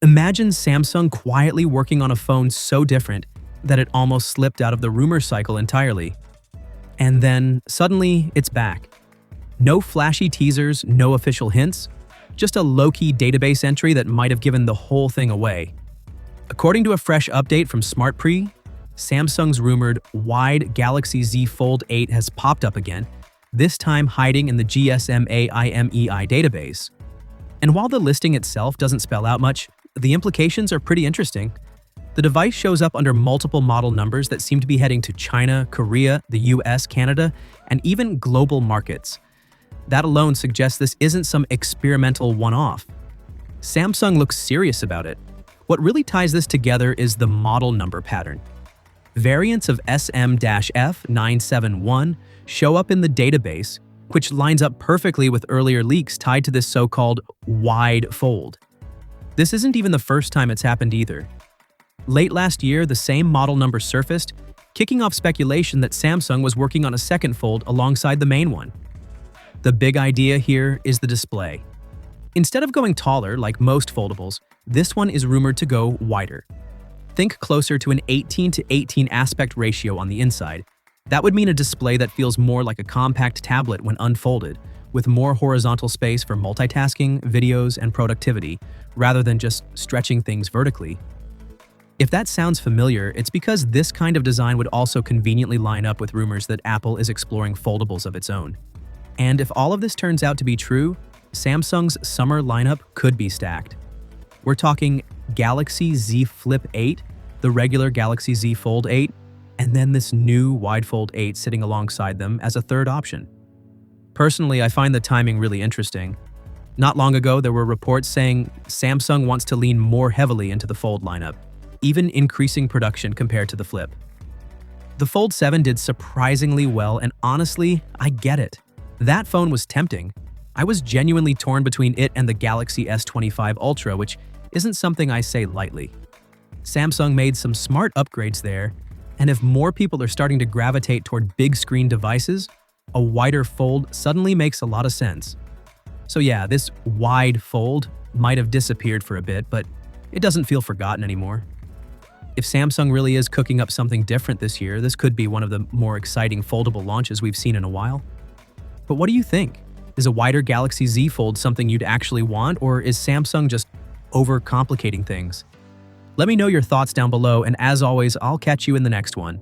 Imagine Samsung quietly working on a phone so different that it almost slipped out of the rumor cycle entirely. And then, suddenly, it's back. No flashy teasers, no official hints, just a low-key database entry that might have given the whole thing away. According to a fresh update from SmartPre, Samsung's rumored wide Galaxy Z Fold 8 has popped up again, this time hiding in the GSMA IMEI database. And while the listing itself doesn't spell out much, the implications are pretty interesting. The device shows up under multiple model numbers that seem to be heading to China, Korea, the US, Canada, and even global markets. That alone suggests this isn't some experimental one-off. Samsung looks serious about it. What really ties this together is the model number pattern. Variants of SM-F971 show up in the database, which lines up perfectly with earlier leaks tied to this so-called wide fold. This isn't even the first time it's happened either. Late last year, the same model number surfaced, kicking off speculation that Samsung was working on a second fold alongside the main one. The big idea here is the display. Instead of going taller like most foldables, this one is rumored to go wider. Think closer to an 18:18 aspect ratio on the inside. That would mean a display that feels more like a compact tablet when unfolded, with more horizontal space for multitasking, videos, and productivity, rather than just stretching things vertically. If that sounds familiar, it's because this kind of design would also conveniently line up with rumors that Apple is exploring foldables of its own. And if all of this turns out to be true, Samsung's summer lineup could be stacked. We're talking Galaxy Z Flip 8, the regular Galaxy Z Fold 8, and then this new wide fold 8 sitting alongside them as a third option. Personally, I find the timing really interesting. Not long ago, there were reports saying Samsung wants to lean more heavily into the Fold lineup, even increasing production compared to the Flip. The Fold 7 did surprisingly well, and honestly, I get it. That phone was tempting. I was genuinely torn between it and the Galaxy S25 Ultra, which isn't something I say lightly. Samsung made some smart upgrades there, and if more people are starting to gravitate toward big screen devices, a wider fold suddenly makes a lot of sense. So yeah, this wide fold might have disappeared for a bit, but it doesn't feel forgotten anymore. If Samsung really is cooking up something different this year, this could be one of the more exciting foldable launches we've seen in a while. But what do you think? Is a wider Galaxy Z Fold something you'd actually want, or is Samsung just overcomplicating things? Let me know your thoughts down below, and as always, I'll catch you in the next one.